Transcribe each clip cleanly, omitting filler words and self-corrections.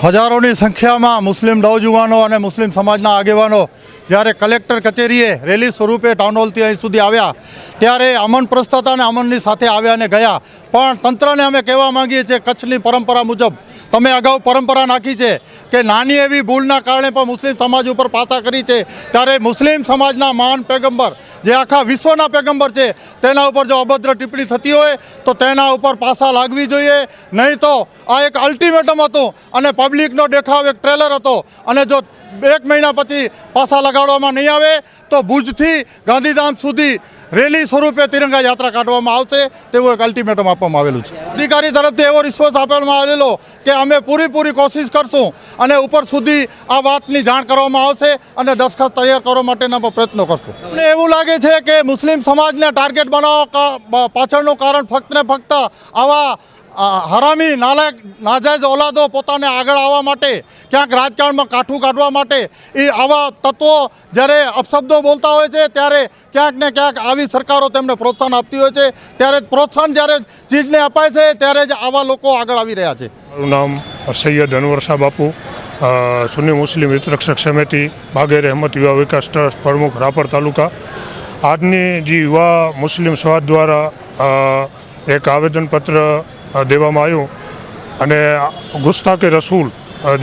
હજારોની સંખ્યામાં મુસ્લિમ નવજુવાનો અને મુસ્લિમ સમાજના આગેવાનો જ્યારે કલેક્ટર કચેરીએ રેલી સ્વરૂપે ટાઉન હોલથી અહીં સુધી આવ્યા ત્યારે અમન પ્રસ્થતા અને અમનની સાથે આવ્યા અને ગયા. પણ તંત્રને અમે કહેવા માંગીએ છીએ, કચ્છની પરંપરા મુજબ તમે અગાઉ પરંપરા નાખી છે કે નાની એવી ભૂલના કારણે પણ મુસ્લિમ સમાજ ઉપર પાછા કરી છે, ત્યારે મુસ્લિમ સમાજના મહાન પેગમ્બર જે આખા વિશ્વના પેગમ્બર છે તેના ઉપર જો અભદ્ર ટિપ્પણી થતી હોય તો તેના ઉપર પાછા લાગવી જોઈએ. નહીં તો આ એક અલ્ટિમેટમ હતું અને પબ્લિકનો દેખાવ એક ટ્રેલર હતો, અને જો 1 મહિના પછી પાછા લગાડવામાં નહીં આવે તો ભુજથી ગાંધીધામ સુધી રેલી સ્વરૂપે તિરંગા યાત્રા કાઢવામાં આવશે તેવું એક અલ્ટિમેટમ આપવામાં આવેલું છે. અધિકારી તરફથી એવો રિસ્પોન્સ આપવામાં આવેલો કે અમે પૂરી કોશિશ કરશું અને ઉપર સુધી આ વાતની જાણ કરવામાં આવશે અને દરખાસ્ત તૈયાર કરવા માટેના પ્રયત્નો કરશું. અને એવું લાગે છે કે મુસ્લિમ સમાજને ટાર્ગેટ બનાવવા પાછળનું કારણ ફક્ત ને ફક્ત આવા હરામી નાલાયક નાજાયજ ઓલાદો પોતાને આગળ આવવા માટે, ક્યાંક રાજકારણમાં કાઠું કાઢવા માટે એ આવા તત્વો જ્યારે અપશબ્દો બોલતા હોય છે ત્યારે ક્યાંક ને ક્યાંક આવી સરકારો તેમને પ્રોત્સાહન આપતી હોય છે. ત્યારે પ્રોત્સાહન જ્યારે ચીજને અપાય છે ત્યારે જ આવા લોકો આગળ આવી રહ્યા છે. મારું નામ સૈયદ અનવર શાહ બાપુ, સુન્ની મુસ્લિમ હિતરક્ષક સમિતિ બાગેર અહેમદ યુવા વિકાસ ટ્રસ્ટ પ્રમુખ, રાપર તાલુકા. આજની જે યુવા મુસ્લિમ સમાજ દ્વારા એક આવેદનપત્ર દેવામાં આવ્યું અને ગુસ્તાકે રસૂલ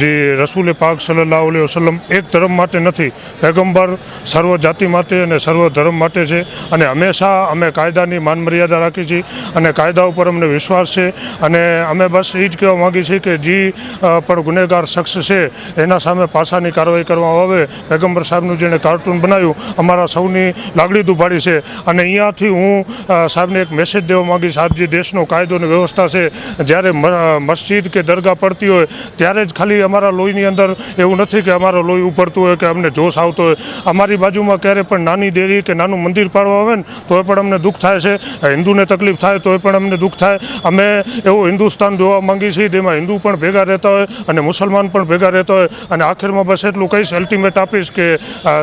જે રસૂલ પાક સલ્લલ્લાહુ અલૈહિ વસલ્લમ એક ધર્મ માટે નથી, પૈગંબર સર્વ જાતિ માટે અને સર્વ ધર્મ માટે છે. અને હંમેશા અમે કાયદાની માન મર્યાદા રાખી છીએ અને કાયદા ઉપર અમને વિશ્વાસ છે. અને અમે બસ એ જ કહેવા માગીએ છીએ કે જે પણ ગુનેગાર શખ્સ છે એના સામે પાસાની કાર્યવાહી કરવામાં આવે. પૈગંબર સાહેબનું જેણે કાર્ટૂન બનાવ્યું અમારા સૌની લાગણી દુભાડી છે. અને અહીંયાથી હું સાહેબને એક મેસેજ દેવા માગીશ, આજ જે દેશનો કાયદો અને વ્યવસ્થા છે, જ્યારે મસ્જિદ કે દરગાહ પડતી હોય ત્યારે જ ખાલી અમારા લોહીની અંદર એવું નથી કે અમારો લોહી ઉપરતું હોય કે અમને જોશ આવતો હોય. અમારી બાજુમાં ક્યારે પણ નાની ડેરી કે નાનું મંદિર પાડવા આવે ને તોય પણ અમને દુઃખ થાય છે, હિન્દુને તકલીફ થાય તોય પણ અમને દુઃખ થાય. અમે એવું હિન્દુસ્તાન જોવા માંગીએ છીએ જેમાં હિન્દુ પણ ભેગા રહેતા હોય અને મુસલમાન પણ ભેગા રહેતા હોય. અને આખિરમાં બસ એટલું કહીશ, અલ્ટિમેટ આપીશ કે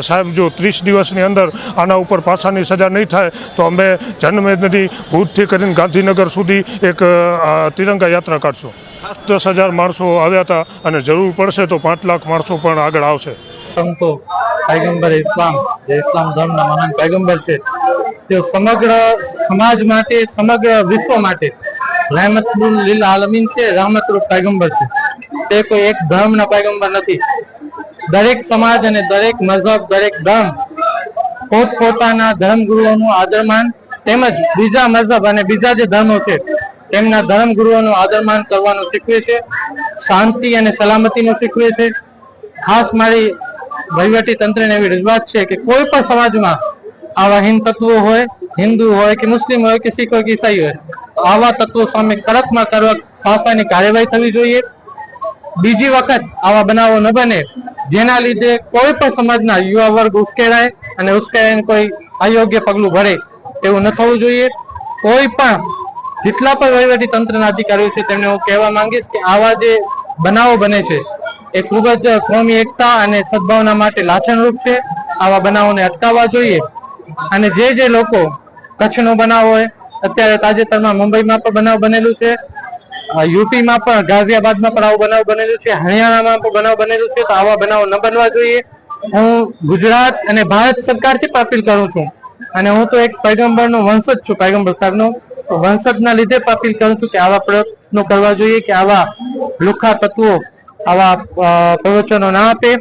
સાહેબ જો 30 દિવસની અંદર આના ઉપર પાસાની સજા નહીં થાય તો અમે જન્મથી ભુજથી કરીને ગાંધીનગર સુધી એક તિરંગા યાત્રા કાઢશું. 10,000 માણસો આવ્યા હતા અને જરૂર પડશે તો 5 લાખ માણસો પણ આગળ આવશે. તો પૈગંબર ઇસ્લામ, જે ઇસ્લામ ધર્મના મહાન પૈગંબર છે, તે સમગ્ર સમાજ માટે, સમગ્ર વિશ્વ માટે રહેમતુલ લીલ આલમીન છે, રહેમતુલ પૈગંબર છે. તે કોઈ એક ધર્મના પૈગંબર નથી. દરેક સમાજ અને દરેક મઝહબ, દરેક ધર્મ પોતપોતાના ધર્મગુરુઓનું આદરમાન તેમજ બીજા મઝહબ અને બીજા જે ધર્મો છે તેમના ધર્મગુરુઓનું આદરમાન કરવાનું શીખવે છે, શાંતિ અને સલામતીનું શીખવે છે. ખાસ મારી વહીવટી તંત્રને એવી રજૂઆત છે કે કોઈ પણ સમાજમાં આવા હિન્દ તત્વો હોય, હિન્દુ હોય કે મુસ્લિમ હોય કે શીખ હોય કે ઈસાઈ હોય, આવા તત્વો સામે કડકમાં કડક પાસાની કાર્યવાહી થવી જોઈએ. બીજી વખત આવા બનાવો ન બને જેના લીધે કોઈ પણ સમાજના યુવા વર્ગ ઉશ્કેરાય અને ઉશ્કેરાઈને કોઈ અયોગ્ય પગલું ભરે, એવું ન થવું જોઈએ. કોઈ પણ જેટલા પણ વહીવટી તંત્રના અધિકારીઓ છે તેમને હું કહેવા માંગીશ કે આવા જે બનાવો બને છે એ ખૂબ જ કોમી એકતા અને સદભાવના માટે લાછણરૂપ છે. આવા બનાવોને અટકાવવા જોઈએ. અને જે લોકો કચ્છનો બનાવ હોય, અત્યારે તાજેતરમાં મુંબઈમાં પણ બનાવ બનેલું છે, યુપીમાં પણ ગાઝિયાબાદમાં પણ આવું બનાવ બનેલું છે, હરિયાણામાં પણ બનાવ બનેલું છે, તો આવા બનાવો ન બનવા જોઈએ. હું ગુજરાત અને ભારત સરકારથી પણ અપીલ કરું છું, અને હું તો એક પૈગંબરનો વંશજ છું, પૈગંબર સાહેબનો વંશજના લીધે પણ અપીલ કરું છું કે આવા પ્રયત્નો કરવા જોઈએ કે આવા લુખ્ખા તત્વો આવા પ્રવચનો ના આપે.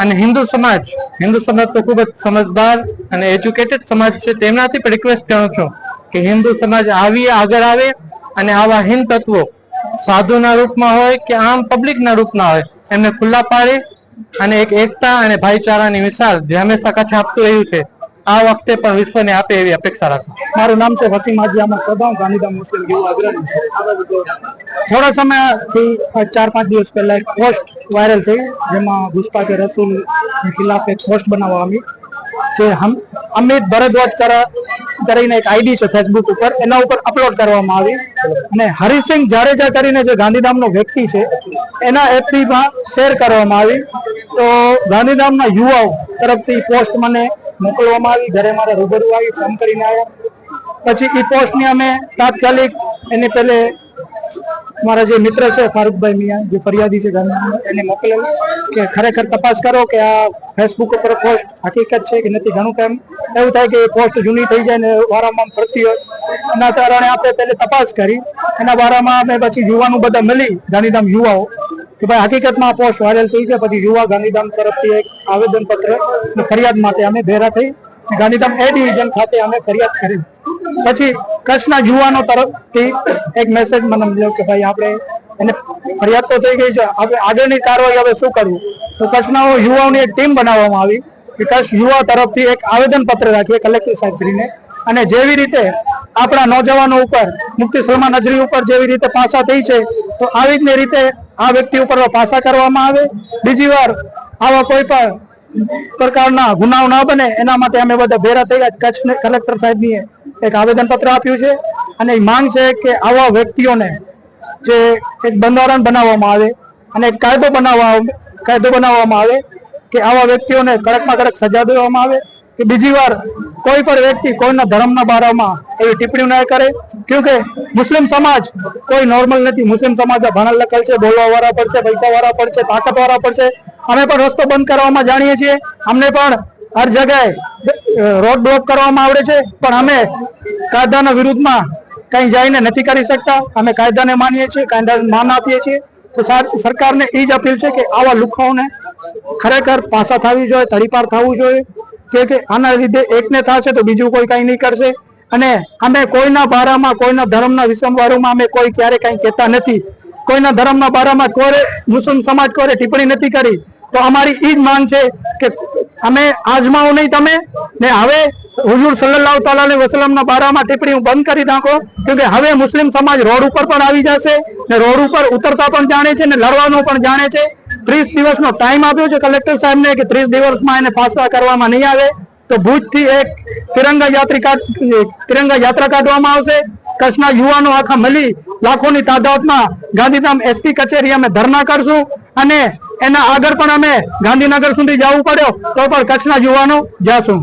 અને હિન્દુ સમાજ તો ખૂબ જ સમજદાર અને એજ્યુકેટેડ સમાજ છે, તેમનાથી પણ રિક્વેસ્ટ કરું છું કે હિન્દુ સમાજ આગળ આવે અને આવા હિન્દ તત્વો સાધુના રૂપમાં હોય કે આમ પબ્લિકના રૂપમાં હોય એમને ખુલ્લા પાડે અને એક એકતા અને ભાઈચારાની મિસાલ જે હંમેશા કચ્છ આપતું રહ્યું છે આ વખતે પણ વિશ્વને આપે એવી અપેક્ષા રાખું. મારું નામ છે વસીમ હાજી અહમદ સદામ, ગાંધીધામ મુસ્લિમ યુવા અગ્રણી છે. થોડા સમયથી 4-5 દિવસ પહેલા એક પોસ્ટ વાયરલ થઈ જેમાં ગુસ્તાકે રસૂલ ખિલાફ એક પોસ્ટ બનાવવા આવી, જે અમિત ભરદ્વાજ કરીને એક આઈડી છે ફેસબુક ઉપર, એના ઉપર અપલોડ કરવામાં આવી. અને હરિસિંહ જાડેજા કરીને જે ગાંધીધામનો વ્યક્તિ છે એના એફબીમાં શેર કરવામાં આવી. તો ગાંધીધામના યુવાઓ તરફથી પોસ્ટ મને મોકલવામાં આવી, ઘરે મારા રૂબરૂ આવી ફોન કરીને આવ્યા. પછી એ પોસ્ટની અમે તાત્કાલિક એની પહેલે મારા જે મિત્ર છે ફારૂકભાઈ મિયા જે ફરિયાદી છે ગાંધીનગર, એને મોકલેલ કે ખરેખર તપાસ કરો કે આ ફેસબુક ઉપર પોસ્ટ હકીકત છે કે નથી. ઘણું ટાઈમ એવું થાય કે પોસ્ટ જૂની થઈ જાય ને વારંવાર ફરતી હોય, એના કારણે આપણે પહેલે તપાસ કરી. એના બારામાં અમે પછી યુવાનું બધા મળી ગાંધીધામ યુવાઓ કે ભાઈ હકીકતમાં આ પોસ્ટ વાયરલ થઈ છે. પછી યુવા ગાંધીધામ તરફથી એક આવેદનપત્ર ફરિયાદ માટે અમે ભેગા થઈ ગાંધીધામ એ ડિવિઝન ખાતે અમે ફરિયાદ કરી. પછી કચ્છના યુવાનો તરફથી એક મેસેજ મને મળ્યો કે ભાઈ આપણે એને ફરિયાદ તો થઈ ગઈ છે, આપણે આગળની કાર્યવાહી હવે શું કરવું. તો કચ્છના યુવાઓની એક ટીમ બનાવવામાં આવી કે કચ્છ યુવા તરફથી એક આવેદનપત્ર રાખીએ કલેક્ટર સાહેબશ્રીને, અને જેવી રીતે આપણા નોજવાનો ઉપર મુફ્તી સલમાન નજરી ઉપર જેવી રીતે પાસા થઈ છે તો આવી જ રીતે આ વ્યક્તિ ઉપર પાસા કરવામાં આવે. બીજી વાર આવા કોઈ પણ પ્રકારના ગુનાઓ ન બને એના માટે અમે બધા ભેગા થઈ ગયા. કચ્છ કલેક્ટર સાહેબની એક આવેદનપત્ર આપ્યું છે અને માંગ છે કે આવા વ્યક્તિઓને જે એક બંધારણ બનાવવામાં આવે અને એક કાયદો બનાવવામાં આવે કે આવા વ્યક્તિઓને કડકમાં કડક સજા દેવામાં આવે કે બીજી વાર કોઈ પણ વ્યક્તિ કોઈના ધર્મના બારામાં એવી ટિપ્પણી ન કરે. કેમકે મુસ્લિમ સમાજ કોઈ નોર્મલ નથી. મુસ્લિમ સમાજમાં ભણેલ લખેલ છે, બોલવા વાળા પણ છે, પૈસા વાળા પણ છે, તાકાત વાળા પણ છે. અમે પણ રસ્તો બંધ કરવામાં જાણીએ છીએ, અમને પણ હર જગ્યાએ રોડ બ્લોક કરવામાં આવડે છે, પણ અમે કાયદાના વિરુદ્ધમાં કઈ જઈને નથી કરી શકતા. અમે કાયદાને માનીએ છીએ, કાયદાને માન આપીએ છીએ. તો સરકારને એ જ અપીલ છે કે આવા લુખાઓને ખરેખર પાસા થવી જોઈએ, તડીપાર થવું જોઈએ કે આના લીધે એકને થશે તો બીજું કોઈ કઈ નહીં કરશે. અને અમે કોઈના બારામાં કોઈના ધર્મના વિસંવાદોમાં અમે કોઈ ક્યારે કઈ કહેતા નથી. કોઈના ધર્મના બારામાં કોઈ મુસ્લિમ સમાજ કોઈ ટિપ્પણી નથી કરી. તો અમારી એ જ માંગ છે કે અમે આજમાઓ નહીં તમે ને હવે હુજુર સલ્લલ્લાહુ તઆલા અલૈહિ વસલ્લમના બારામાં ટિપ્પણી બંધ કરી નાખો. કેમકે હવે મુસ્લિમ સમાજ રોડ ઉપર પણ આવી જશે ને રોડ ઉપર ઉતરતા પણ જાણે છે ને લડવાનું પણ જાણે છે. 30 દિવસનો ટાઈમ આપ્યો છે કલેક્ટર સાહેબને કે 30 દિવસમાં એને પાસા કરવામાં નહીં આવે તો ભુજથી એક તિરંગા યાત્રા કાઢવામાં આવશે. કચ્છના યુવાનો આખા મળી લાખોની તાદાદમાં ગાંધીધામ એસપી કચેરી અમે ધરણા કરશું અને એના આગળ પણ અમે ગાંધીનગર સુધી જવું પડ્યો તો પણ કચ્છના યુવાનો જાશું.